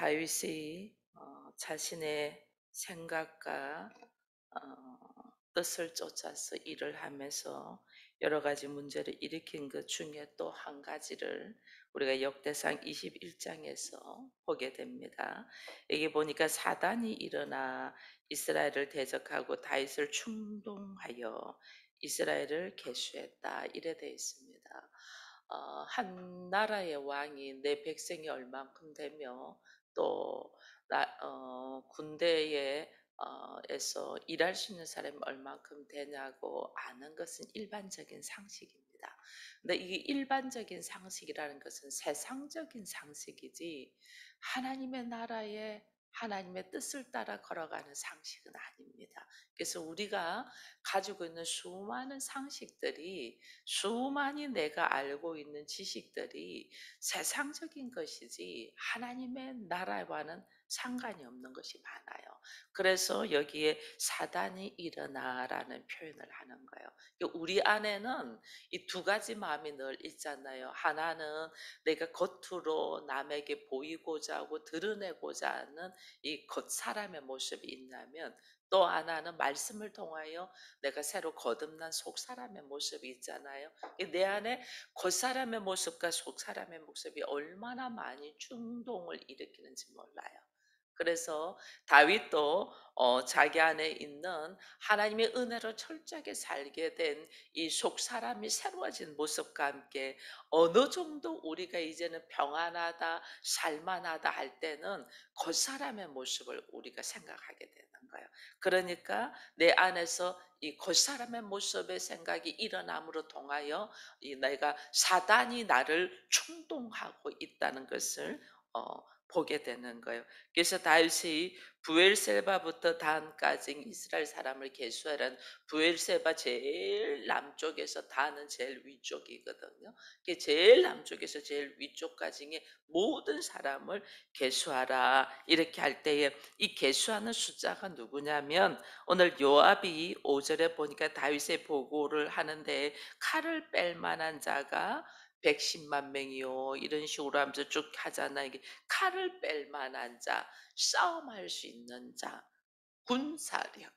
다윗이 자신의 생각과 뜻을 쫓아서 일을 하면서 여러 가지 문제를 일으킨 것 중에 또 한 가지를 우리가 역대상 21장에서 보게 됩니다. 여기 보니까 사단이 일어나 이스라엘을 대적하고 다윗을 충동하여 이스라엘을 계수했다, 이래 되어 있습니다. 한 나라의 왕이 내 백성이 얼만큼 되며 또 군대에 에서 일할 수 있는 사람이 얼만큼 되냐고 아는 것은 일반적인 상식입니다. 근데 이게 일반적인 상식이라는 것은 세상적인 상식이지 하나님의 나라에 하나님의 뜻을 따라 걸어가는 상식은 아닙니다. 그래서 우리가 가지고 있는 수많은 상식들이, 수많이 내가 알고 있는 지식들이 세상적인 것이지 하나님의 나라와는 상관이 없는 것이 많아요. 그래서 여기에 사단이 일어나라는 표현을 하는 거예요. 우리 안에는 이 두 가지 마음이 늘 있잖아요. 하나는 내가 겉으로 남에게 보이고자 하고 드러내고자 하는 이 겉사람의 모습이 있냐면, 또 하나는 말씀을 통하여 내가 새로 거듭난 속사람의 모습이 있잖아요. 내 안에 겉사람의 모습과 속사람의 모습이 얼마나 많이 충동을 일으키는지 몰라요. 그래서 다윗도 자기 안에 있는 하나님의 은혜로 철저하게 살게 된 이 속사람이 새로워진 모습과 함께 어느 정도 우리가 이제는 평안하다, 살만하다 할 때는 겉사람의 모습을 우리가 생각하게 되는 거예요. 그러니까 내 안에서 이 겉사람의 모습의 생각이 일어남으로 통하여 내가 사단이 나를 충동하고 있다는 것을 보게 되는 거예요. 그래서 다윗이 부엘세바부터 단까지 이스라엘 사람을 계수하라는, 부엘세바 제일 남쪽에서 단은 제일 위쪽이거든요. 제일 남쪽에서 제일 위쪽까지의 모든 사람을 계수하라, 이렇게 할 때에 이 계수하는 숫자가 누구냐면, 오늘 요압이 5절에 보니까 다윗의 보고를 하는데 칼을 뺄 만한 자가 110만 명이요, 이런 식으로 하면서 쭉 하잖아요. 이게 칼을 뺄 만한 자, 싸움할 수 있는 자, 군사력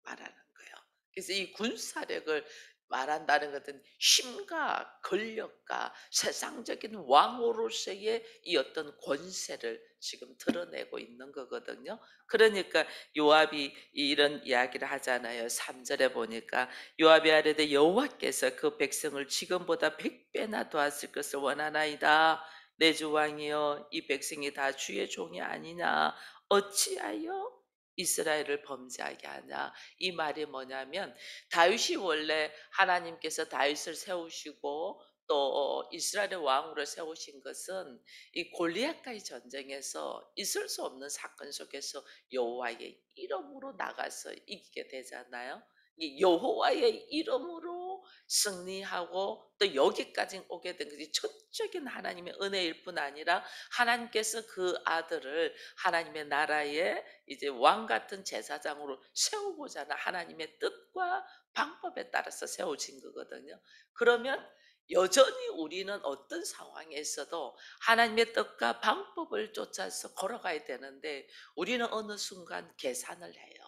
말하는 거예요. 그래서 이 군사력을 말한다는 것은 힘과 권력과 세상적인 왕으로서의 이 어떤 권세를 지금 드러내고 있는 거거든요. 그러니까 요압이 이런 이야기를 하잖아요. 3절에 보니까 요압이 아뢰되 여호와께서 그 백성을 지금보다 100배나 도왔을 것을 원하나이다. 내 주 왕이여, 이 백성이 다 주의 종이 아니냐, 어찌하여 이스라엘을 범죄하게 하냐. 이 말이 뭐냐면, 다윗이 원래 하나님께서 다윗을 세우시고 또 이스라엘의 왕으로 세우신 것은 이 골리앗과의 전쟁에서 있을 수 없는 사건 속에서 여호와의 이름으로 나가서 이기게 되잖아요. 이 여호와의 이름으로 승리하고 또 여기까지 오게 된 것이 전적인 하나님의 은혜일 뿐 아니라, 하나님께서 그 아들을 하나님의 나라에 이제 왕 같은 제사장으로 세우고자 하는 하나님의 뜻과 방법에 따라서 세워진 거거든요. 그러면 여전히 우리는 어떤 상황에 있어도 하나님의 뜻과 방법을 쫓아서 걸어가야 되는데, 우리는 어느 순간 계산을 해요.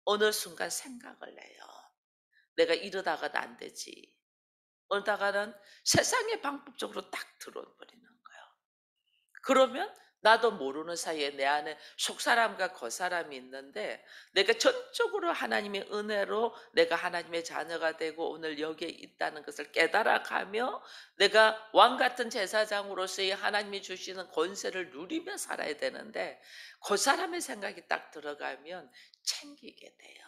어느 순간 생각을 해요. 내가 이러다가는 안 되지. 어다가는 세상의 방법적으로 딱 들어버리는 거예요. 그러면 나도 모르는 사이에 내 안에 속사람과 겉사람이 있는데, 내가 전적으로 하나님의 은혜로 내가 하나님의 자녀가 되고 오늘 여기에 있다는 것을 깨달아가며 내가 왕 같은 제사장으로서의 하나님이 주시는 권세를 누리며 살아야 되는데, 겉사람의 생각이 딱 들어가면 챙기게 돼요.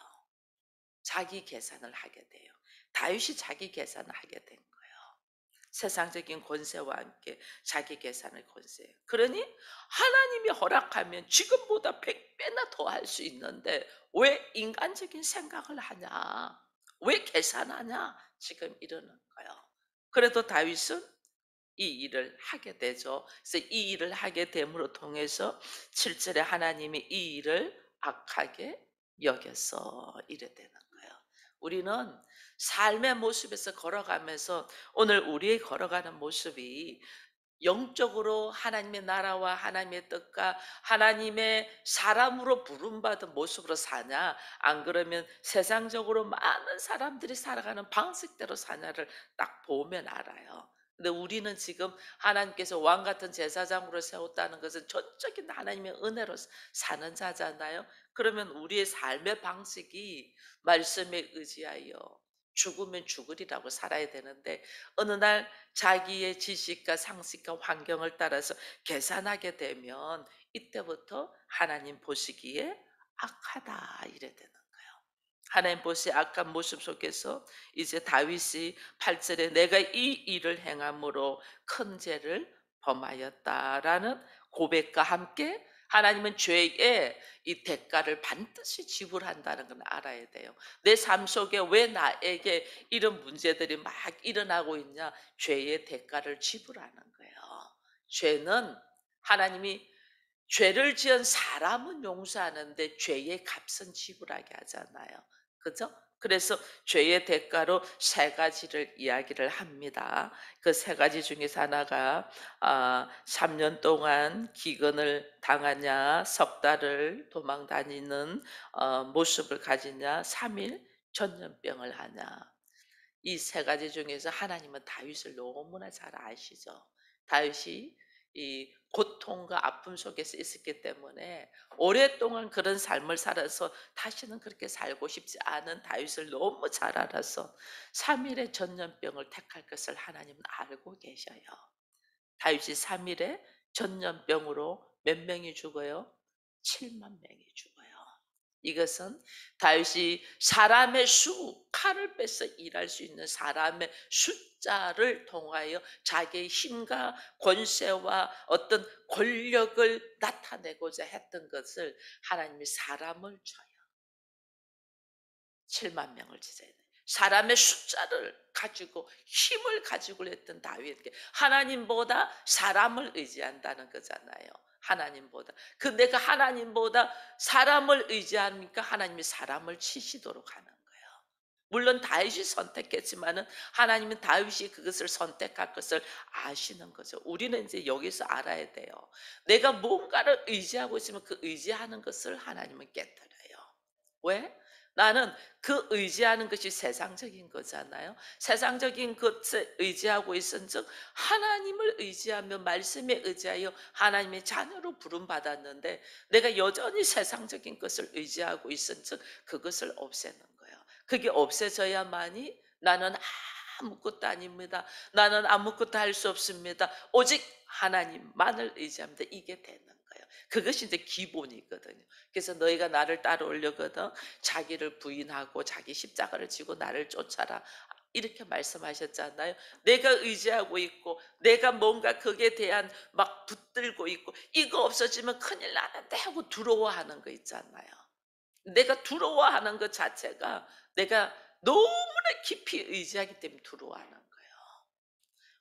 자기 계산을 하게 돼요. 다윗이 자기 계산을 하게 된 거예요. 세상적인 권세와 함께 자기 계산의 권세. 그러니 하나님이 허락하면 지금보다 100배나 더 할 수 있는데 왜 인간적인 생각을 하냐? 왜 계산하냐? 지금 이러는 거예요. 그래도 다윗은 이 일을 하게 되죠. 그래서 이 일을 하게 됨으로 통해서 7절에 하나님이 이 일을 악하게 여겨서 이래 되는 거예요. 우리는 삶의 모습에서 걸어가면서 오늘 우리의 걸어가는 모습이 영적으로 하나님의 나라와 하나님의 뜻과 하나님의 사람으로 부름받은 모습으로 사냐, 안 그러면 세상적으로 많은 사람들이 살아가는 방식대로 사냐를 딱 보면 알아요. 근데 우리는 지금 하나님께서 왕 같은 제사장으로 세웠다는 것은 전적인 하나님의 은혜로 사는 자잖아요. 그러면 우리의 삶의 방식이 말씀에 의지하여 죽으면 죽으리라고 살아야 되는데, 어느 날 자기의 지식과 상식과 환경을 따라서 계산하게 되면 이때부터 하나님 보시기에 악하다 이래 되는 거예요. 하나님 보시기에 악한 모습 속에서 이제 다윗이 8절에 내가 이 일을 행함으로 큰 죄를 범하였다라는 고백과 함께 하나님은 죄의 이 대가를 반드시 지불한다는 걸 알아야 돼요. 내 삶 속에 왜 나에게 이런 문제들이 막 일어나고 있냐? 죄의 대가를 지불하는 거예요. 죄는 하나님이 죄를 지은 사람은 용서하는데 죄의 값은 지불하게 하잖아요. 그죠? 그래서 죄의 대가로 세 가지를 이야기를 합니다. 그 세 가지 중에서 하나가 3년 동안 기근을 당하냐, 석 달을 도망 다니는 모습을 가지냐, 3일 전염병을 하냐. 이 세 가지 중에서 하나님은 다윗을 너무나 잘 아시죠. 다윗이 이 고통과 아픔 속에서 있었기 때문에 오랫동안 그런 삶을 살아서 다시는 그렇게 살고 싶지 않은 다윗을 너무 잘 알아서 3일의 전염병을 택할 것을 하나님은 알고 계셔요. 다윗이 3일에 전염병으로 몇 명이 죽어요? 7만 명이 죽어요. 이것은 다윗이 사람의 수, 칼을 빼서 일할 수 있는 사람의 숫자를 통하여 자기의 힘과 권세와 어떤 권력을 나타내고자 했던 것을 하나님이 사람을 쳐요. 7만 명을 지져야 돼. 사람의 숫자를 가지고 힘을 가지고 했던 다윗에게 하나님보다 사람을 의지한다는 거잖아요. 하나님보다. 그 내가 하나님보다 사람을 의지하니까 하나님이 사람을 치시도록 하는 거예요. 물론 다윗이 선택했지만은 하나님은 다윗이 그것을 선택할 것을 아시는 거죠. 우리는 이제 여기서 알아야 돼요. 내가 뭔가를 의지하고 있으면 그 의지하는 것을 하나님은 깨뜨려요. 왜? 나는 그 의지하는 것이 세상적인 거잖아요. 세상적인 것에 의지하고 있은즉 하나님을 의지하며 말씀에 의지하여 하나님의 자녀로 부름받았는데 내가 여전히 세상적인 것을 의지하고 있은즉 그것을 없애는 거예요. 그게 없애져야만이 나는 아무것도 아닙니다. 나는 아무것도 할 수 없습니다. 오직 하나님만을 의지합니다. 이게 되는 거예요. 그것이 이제 기본이거든요. 그래서 너희가 나를 따라오려거든 자기를 부인하고 자기 십자가를 지고 나를 쫓아라. 이렇게 말씀하셨잖아요. 내가 의지하고 있고 내가 뭔가 거기에 대한 막 붙들고 있고 이거 없어지면 큰일 나는데 하고 두려워하는 거 있잖아요. 내가 두려워하는 것 자체가 내가 너무나 깊이 의지하기 때문에 두려워하는 거예요.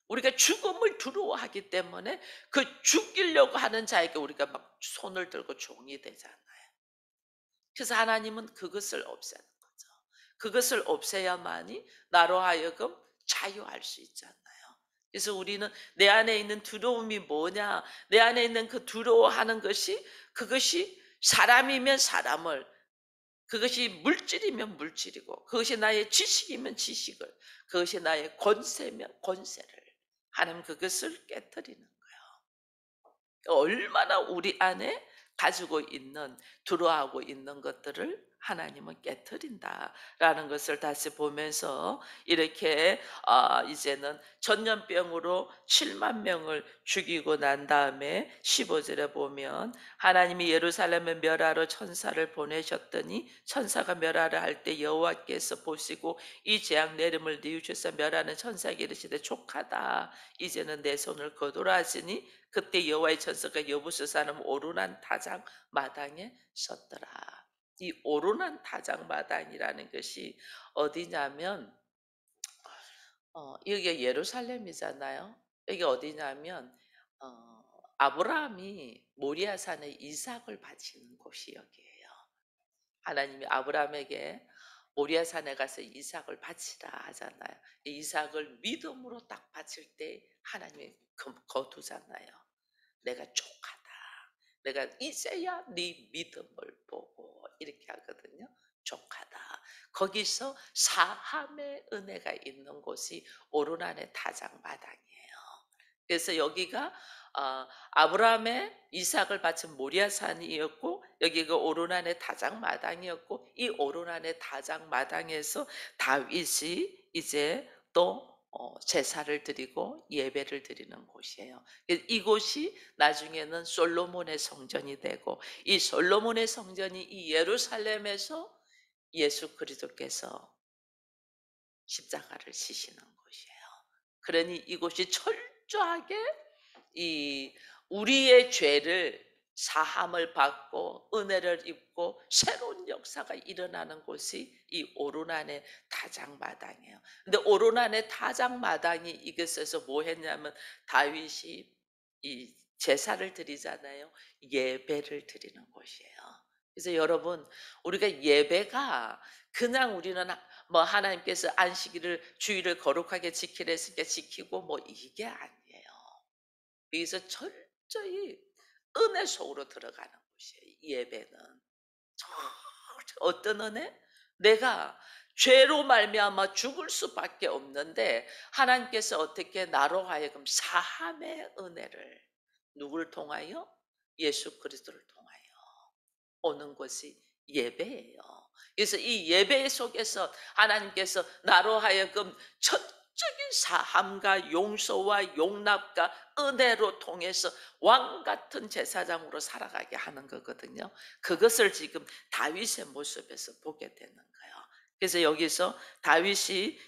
우리가 죽음을 두려워하기 때문에 그 죽이려고 하는 자에게 우리가 막 손을 들고 종이 되잖아요. 그래서 하나님은 그것을 없애는 거죠. 그것을 없애야만이 나로 하여금 자유할 수 있잖아요. 그래서 우리는 내 안에 있는 두려움이 뭐냐? 내 안에 있는 그 두려워하는 것이 그것이 사람이면 사람을 그것이 물질이면 물질이고 그것이 나의 지식이면 지식을 그것이 나의 권세면 권세를 하나님 그것을 깨뜨리는 얼마나 우리 안에 가지고 있는 두려워하고 있는 것들을 하나님은 깨뜨린다라는 것을 다시 보면서 이렇게 이제는 전염병으로 7만 명을 죽이고 난 다음에 15절에 보면 하나님이 예루살렘에 멸하러 천사를 보내셨더니 천사가 멸하려 할 때 여호와께서 보시고 이 재앙 내림을 뉘우쳐서 멸하는 천사에게 이르시되 족하다 이제는 내 손을 거두라 하시니 그때 여호와의 천사가 여부수 사람 오르난 타작 마당에 섰더라. 이 오르난 타작 마당이라는 것이 어디냐면 여기가 예루살렘이잖아요. 여기 어디냐면 아브라함이 모리아산에 이삭을 바치는 곳이 여기예요. 하나님이 아브라함에게 모리아산에 가서 이삭을 바치라 하잖아요. 이 이삭을 믿음으로 딱 바칠 때 하나님이 거두잖아요. 내가 족하다. 내가 이제야 네 믿음을 보고 이렇게 하거든요. 족하다. 거기서 사함의 은혜가 있는 곳이 오르난의 타작마당이에요. 그래서 여기가 아브라함의 이삭을 바친 모리아산이었고 여기가 오르난의 타작마당이었고 이 오르난의 타작마당에서 다윗이 이제 또 제사를 드리고 예배를 드리는 곳이에요. 이곳이 나중에는 솔로몬의 성전이 되고 이 솔로몬의 성전이 이 예루살렘에서 예수 그리스도께서 십자가를 지시는 곳이에요. 그러니 이곳이 철저하게 이 우리의 죄를 사함을 받고 은혜를 입고 새로운 역사가 일어나는 곳이 이 오르난의 타작마당이에요. 근데 오르난의 타작마당이 이것에서 뭐 했냐면 다윗이 이 제사를 드리잖아요. 예배를 드리는 곳이에요. 그래서 여러분 우리가 예배가 그냥 우리는 뭐 하나님께서 안식일을 주일을 거룩하게 지키라 했으니까 지키고 뭐 이게 아니에요. 여기서 철저히 은혜 속으로 들어가는 곳이에요. 이 예배는. 어떤 은혜? 내가 죄로 말미암아 죽을 수밖에 없는데 하나님께서 어떻게 나로 하여금 사함의 은혜를 누굴 통하여? 예수 그리스도를 통하여 오는 것이 예배예요. 그래서 이 예배 속에서 하나님께서 나로 하여금 전적인 사함과 용서와 용납과 은혜로 통해서 왕 같은 제사장으로 살아가게 하는 거거든요. 그것을 지금 다윗의 모습에서 보게 되는 거예요. 그래서 여기서 다윗이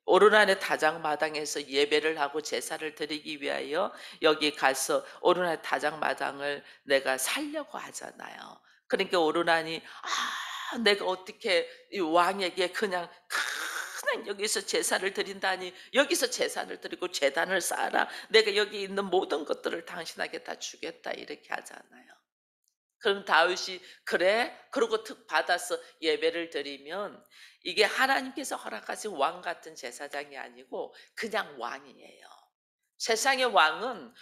오르난의 타작마당에서 예배를 하고 제사를 드리기 위하여 여기 가서 오르난 타작마당을 내가 살려고 하잖아요. 그러니까 오르난이 내가 어떻게 이 왕에게 그냥 여기서 제사를 드린다니 여기서 제사를 드리고 제단을 쌓아라. 내가 여기 있는 모든 것들을 당신에게 다 주겠다 이렇게 하잖아요. 그럼 다윗이 그래? 그러고 특 받아서 예배를 드리면 이게 하나님께서 허락하신 왕 같은 제사장이 아니고 그냥 왕이에요. 세상의 왕은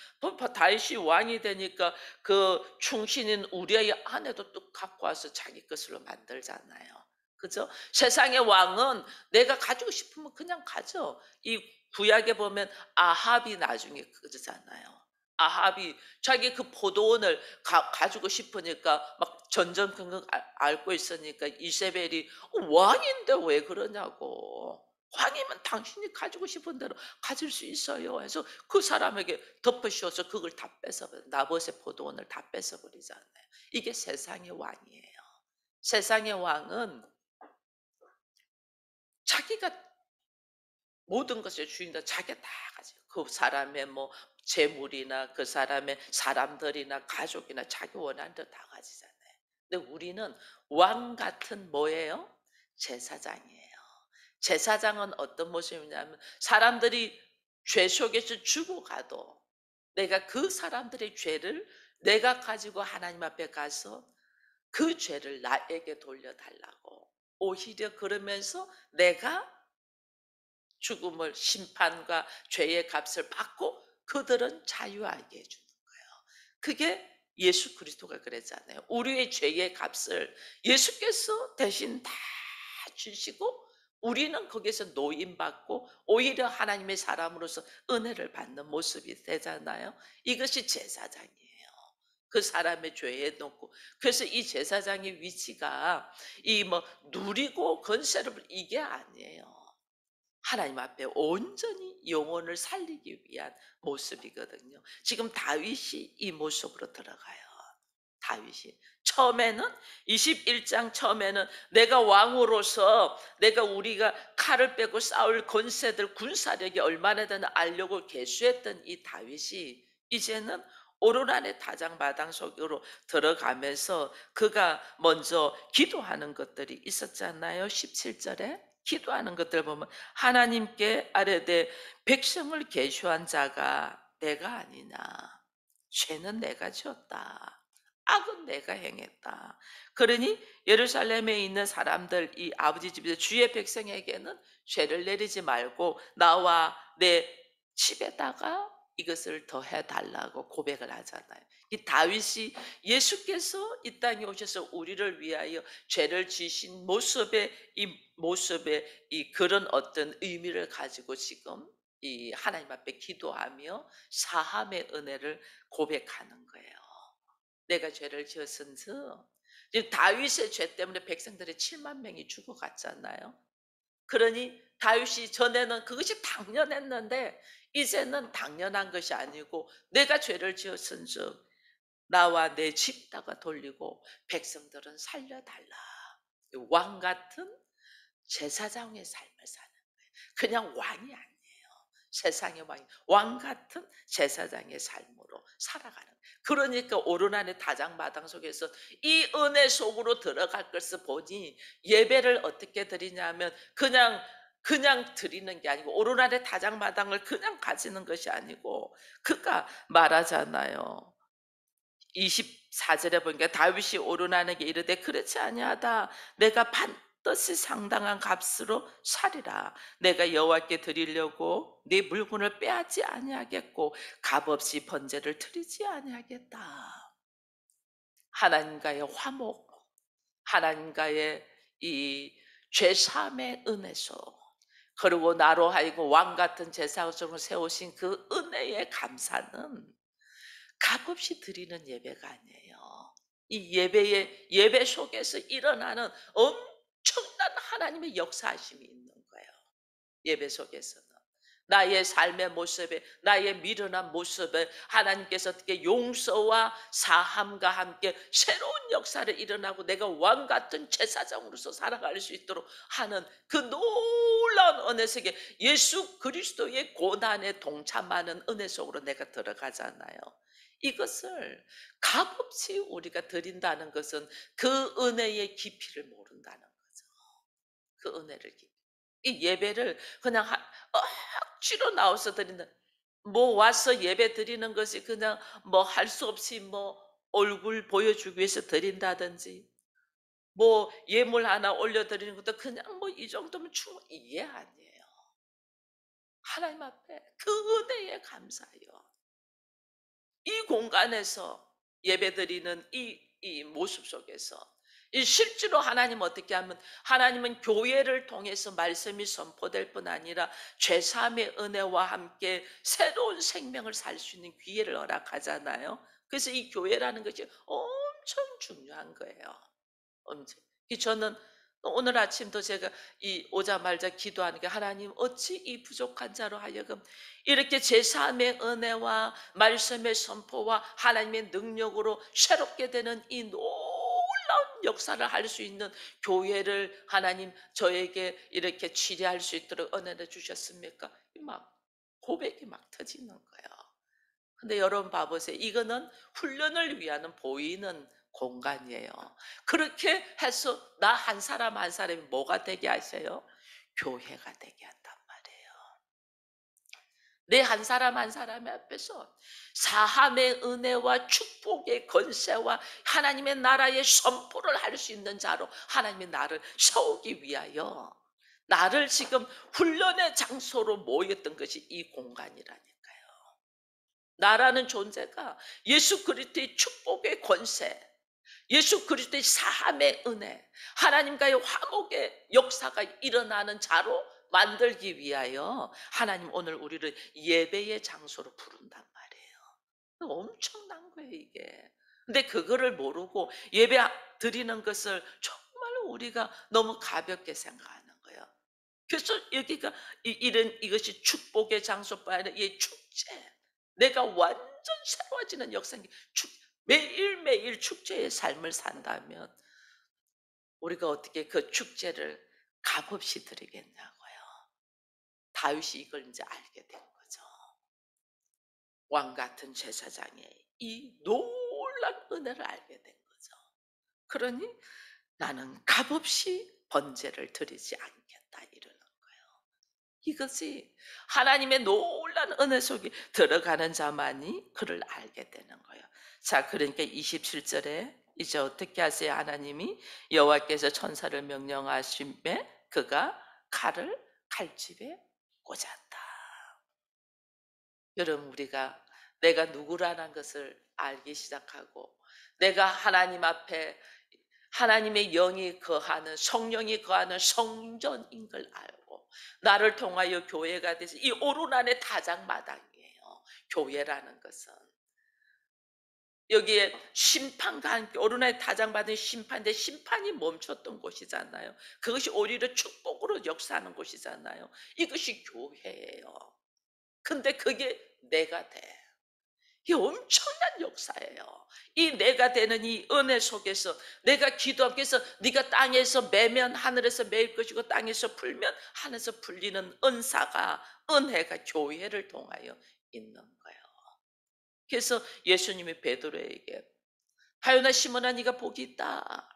다윗이 왕이 되니까 그 충신인 우리의 아내도 또 갖고 와서 자기 것으로 만들잖아요. 그죠? 세상의 왕은 내가 가지고 싶으면 그냥 가져. 이 구약에 보면 아합이 나중에 그러잖아요. 아합이 자기 그 포도원을 가지고 싶으니까 막 전전긍긍 앓고 있으니까 이세벨이 왕인데 왜 그러냐고. 왕이면 당신이 가지고 싶은 대로 가질 수 있어요. 해서 그 사람에게 덮어씌워서 그걸 다 나봇의 포도원을 다 뺏어버리잖아요. 이게 세상의 왕이에요. 세상의 왕은 자기가 모든 것의 주인도 자기가 다 가지고 그 사람의 뭐 재물이나 그 사람의 사람들이나 가족이나 자기 원하는 대로 다 가지잖아요. 근데 우리는 왕 같은 뭐예요? 제사장이에요. 제사장은 어떤 모습이냐면 사람들이 죄 속에서 죽어가도 내가 그 사람들의 죄를 내가 가지고 하나님 앞에 가서 그 죄를 나에게 돌려달라고 오히려 그러면서 내가 죽음을 심판과 죄의 값을 받고 그들은 자유하게 해주는 거예요. 그게 예수 그리스도가 그랬잖아요. 우리의 죄의 값을 예수께서 대신 다 주시고 우리는 거기서 노임받고 오히려 하나님의 사람으로서 은혜를 받는 모습이 되잖아요. 이것이 제사장이에요. 그 사람의 죄에 놓고 그래서 이 제사장의 위치가 이 뭐 누리고 건세를 이게 아니에요. 하나님 앞에 온전히 영혼을 살리기 위한 모습이거든요. 지금 다윗이 이 모습으로 들어가요. 다윗이 처음에는 21장 처음에는 내가 왕으로서 내가 우리가 칼을 빼고 싸울 권세들 군사력이 얼마나 되나 알려고 계수했던 이 다윗이 이제는 오르난의 타작마당 속으로 들어가면서 그가 먼저 기도하는 것들이 있었잖아요. 17절에 기도하는 것들 보면 하나님께 아뢰되 백성을 계수한 자가 내가 아니냐. 죄는 내가 지었다. 악은 내가 행했다. 그러니 예루살렘에 있는 사람들, 이 아버지 집에서 주의 백성에게는 죄를 내리지 말고 나와 내 집에다가 이것을 더해 달라고 고백을 하잖아요. 이 다윗이 예수께서 이 땅에 오셔서 우리를 위하여 죄를 지신 모습의 이 모습의 이 그런 어떤 의미를 가지고 지금 이 하나님 앞에 기도하며 사함의 은혜를 고백하는 거예요. 내가 죄를 지었은즉, 지금 다윗의 죄 때문에 백성들이 7만 명이 죽어갔잖아요. 그러니 다윗이 전에는 그것이 당연했는데 이제는 당연한 것이 아니고 내가 죄를 지었은즉 나와 내 집다가 돌리고 백성들은 살려달라. 왕 같은 제사장의 삶을 사는, 그냥 왕이 아니에요. 세상의 왕이 왕 같은 제사장의 삶으로 살아가는. 그러니까 오르난의 다장마당 속에서 이 은혜 속으로 들어갈 것을 보니 예배를 어떻게 드리냐면 그냥 드리는 게 아니고 오르난의 다장마당을 그냥 가지는 것이 아니고 그가 말하잖아요. 24절에 보니까 다윗이 오르나에게 이르되 그렇지 아니하다. 내가 반드시 상당한 값으로 사리라. 내가 여호와께 드리려고 네 물건을 빼앗지 아니하겠고 값없이 번제를 드리지 아니하겠다. 하나님과의 화목, 하나님과의 이 죄사함의 은혜소, 그리고 나로 하여금 왕 같은 제사장으로 세우신 그 은혜의 감사는 값없이 드리는 예배가 아니에요. 이 예배 속에서 일어나는 엄청난 하나님의 역사하심이 있는 거예요. 예배 속에서는. 나의 삶의 모습에, 나의 미련한 모습에 하나님께서 어떻게 용서와 사함과 함께 새로운 역사를 일어나고 내가 왕 같은 제사장으로서 살아갈 수 있도록 하는 그 놀라운 은혜 속에 예수 그리스도의 고난에 동참하는 은혜 속으로 내가 들어가잖아요. 이것을 값없이 우리가 드린다는 것은 그 은혜의 깊이를 모른다는 거죠. 그 은혜를 깊이. 이 예배를 그냥 억지로 나와서 드린다. 뭐 와서 예배 드리는 것이 그냥 뭐 할 수 없이 뭐 얼굴 보여주기 위해서 드린다든지 뭐 예물 하나 올려 드리는 것도 그냥 뭐 이 정도면 충분, 이게 아니에요. 하나님 앞에 그 은혜에 감사해요. 이 공간에서 예배드리는 이 모습 속에서 이 실제로 하나님 어떻게 하면 하나님은 교회를 통해서 말씀이 선포될 뿐 아니라 죄사함의 은혜와 함께 새로운 생명을 살 수 있는 기회를 허락하잖아요. 그래서 이 교회라는 것이 엄청 중요한 거예요. 엄청. 저는 오늘 아침도 제가 이 오자마자 기도하는 게 하나님 어찌 이 부족한 자로 하여금 이렇게 제3의 은혜와 말씀의 선포와 하나님의 능력으로 새롭게 되는 이 놀라운 역사를 할 수 있는 교회를 하나님 저에게 이렇게 치리할 수 있도록 은혜를 주셨습니까? 막 고백이 막 터지는 거예요. 근데 여러분 봐보세요. 이거는 훈련을 위한 보이는 공간이에요. 그렇게 해서 나 한 사람 한 사람이 뭐가 되게 하세요? 교회가 되게 한단 말이에요. 내 한 사람 한 사람 앞에서 사함의 은혜와 축복의 권세와 하나님의 나라의 선포를 할 수 있는 자로 하나님의 나를 세우기 위하여 나를 지금 훈련의 장소로 모였던 것이 이 공간이라니까요. 나라는 존재가 예수 그리스도의 축복의 권세, 예수 그리스도의 사함의 은혜, 하나님과의 화목의 역사가 일어나는 자로 만들기 위하여 하나님 오늘 우리를 예배의 장소로 부른단 말이에요. 엄청난 거예요, 이게. 근데 그거를 모르고 예배 드리는 것을 정말 우리가 너무 가볍게 생각하는 거예요. 그래서 여기가 이것이 축복의 장소뿐 아니라 이 축제. 내가 완전 새로워지는 역사인 매일매일 축제의 삶을 산다면 우리가 어떻게 그 축제를 값없이 드리겠냐고요. 다윗이 이걸 이제 알게 된 거죠. 왕 같은 제사장의 이 놀란 은혜를 알게 된 거죠. 그러니 나는 값없이 번제를 드리지 않겠다 이러는 거예요. 이것이 하나님의 놀란 은혜 속에 들어가는 자만이 그를 알게 되는 거예요. 자, 그러니까 27절에 이제 어떻게 하세요? 하나님이 여호와께서 천사를 명령하심에 그가 칼을 칼집에 꽂았다. 여러분, 우리가 내가 누구라는 것을 알기 시작하고 내가 하나님 앞에 하나님의 영이 거하는 성령이 거하는 성전인 걸 알고 나를 통하여 교회가 돼서 이 오르난의 타작마당이에요. 교회라는 것은 여기에 심판과 함께 오르난의 타작받은 심판인데 심판이 멈췄던 곳이잖아요. 그것이 오히려 축복으로 역사하는 곳이잖아요. 이것이 교회예요. 근데 그게 내가 돼. 이게 엄청난 역사예요. 이 내가 되는 이 은혜 속에서 내가 기도하기 위해서 네가 땅에서 매면 하늘에서 매일 것이고 땅에서 풀면 하늘에서 풀리는 은사가 은혜가 교회를 통하여 있는 거예요. 그래서 예수님이 베드로에게 하요나 시몬아 네가 복이 있다.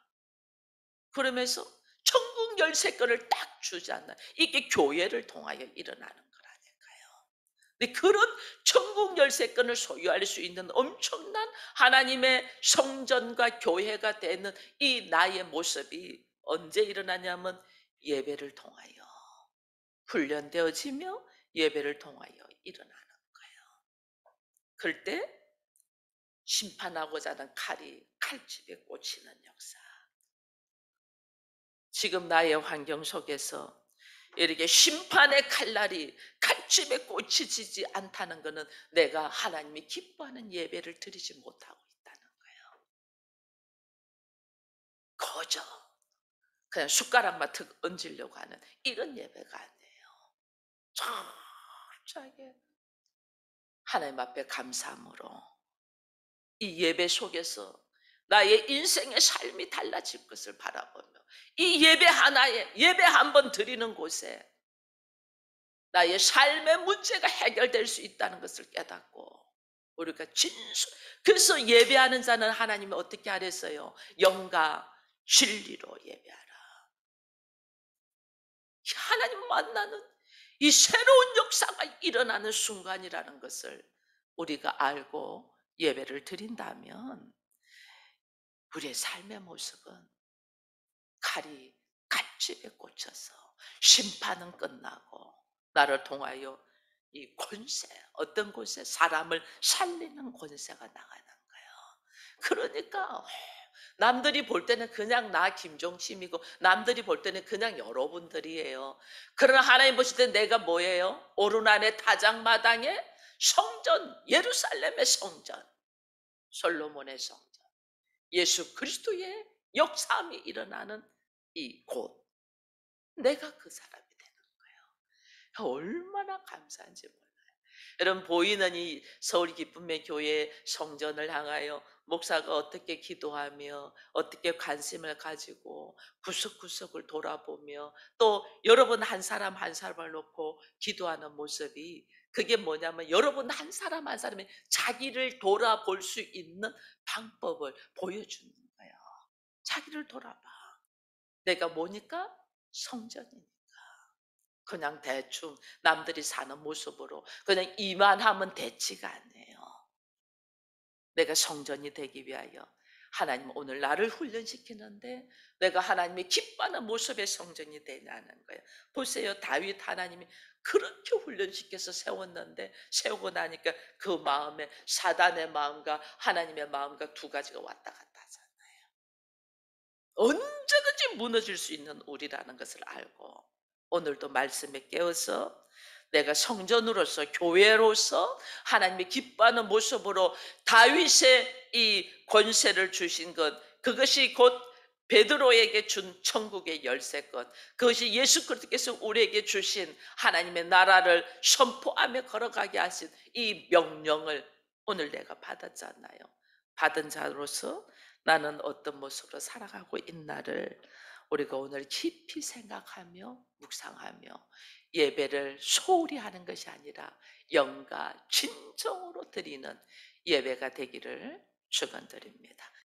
그러면서 천국 열쇠권을 딱 주지 않나. 이게 교회를 통하여 일어나는 거라니까요. 근데 그런 천국 열쇠권을 소유할 수 있는 엄청난 하나님의 성전과 교회가 되는 이 나의 모습이 언제 일어나냐면 예배를 통하여 훈련되어지며 예배를 통하여 일어나는 거예요. 그럴 때 심판하고자 하는 칼이 칼집에 꽂히는 역사. 지금 나의 환경 속에서 이렇게 심판의 칼날이 칼집에 꽂히지 않다는 것은 내가 하나님이 기뻐하는 예배를 드리지 못하고 있다는 거예요. 거저 그냥 숟가락만 툭 얹으려고 하는 이런 예배가 아니에요. 철저하게 하나님 앞에 감사함으로 이 예배 속에서 나의 인생의 삶이 달라질 것을 바라보며 이 예배 하나에 예배 한 번 드리는 곳에 나의 삶의 문제가 해결될 수 있다는 것을 깨닫고 우리가 그래서 예배하는 자는 하나님이 어떻게 하랬어요? 영과 진리로 예배하라. 하나님 만나는 이 새로운 역사가 일어나는 순간이라는 것을 우리가 알고 예배를 드린다면 우리의 삶의 모습은 칼이 칼집에 꽂혀서 심판은 끝나고 나를 통하여 이 권세 어떤 곳에 사람을 살리는 권세가 나가는 거예요. 그러니까 남들이 볼 때는 그냥 나 김종침이고 남들이 볼 때는 그냥 여러분들이에요. 그러나 하나님 보실 때 내가 뭐예요? 오르난의 타작마당에 성전 예루살렘의 성전 솔로몬의 성전 예수 그리스도의 역사함이 일어나는 이 곳 내가 그 사람이 되는 거예요. 얼마나 감사한지 몰라요. 여러분 보이는 이 서울 기쁨의 교회 성전을 향하여 목사가 어떻게 기도하며 어떻게 관심을 가지고 구석구석을 돌아보며 또 여러분 한 사람 한 사람을 놓고 기도하는 모습이 그게 뭐냐면 여러분 한 사람 한 사람이 자기를 돌아볼 수 있는 방법을 보여주는 거예요. 자기를 돌아봐. 내가 뭐니까? 성전이니까. 그냥 대충 남들이 사는 모습으로 그냥 이만하면 되지가 않네요. 내가 성전이 되기 위하여 하나님 오늘 나를 훈련시키는데 내가 하나님이 기뻐하는 모습의 성전이 되냐는 거예요. 보세요. 다윗 하나님이 그렇게 훈련시켜서 세웠는데 세우고 나니까 그 마음에 사단의 마음과 하나님의 마음과 두 가지가 왔다 갔다 하잖아요. 언제든지 무너질 수 있는 우리라는 것을 알고 오늘도 말씀에 깨어서 내가 성전으로서 교회로서 하나님이 기뻐하는 모습으로 다윗의 이 권세를 주신 것 그것이 곧 베드로에게 준 천국의 열쇠것 그것이 예수 그리스도께서 우리에게 주신 하나님의 나라를 선포하며 걸어가게 하신 이 명령을 오늘 내가 받았잖아요. 받은 자로서 나는 어떤 모습으로 살아가고 있나를 우리가 오늘 깊이 생각하며 묵상하며 예배를 소홀히 하는 것이 아니라 영과 진정으로 드리는 예배가 되기를 축원드립니다.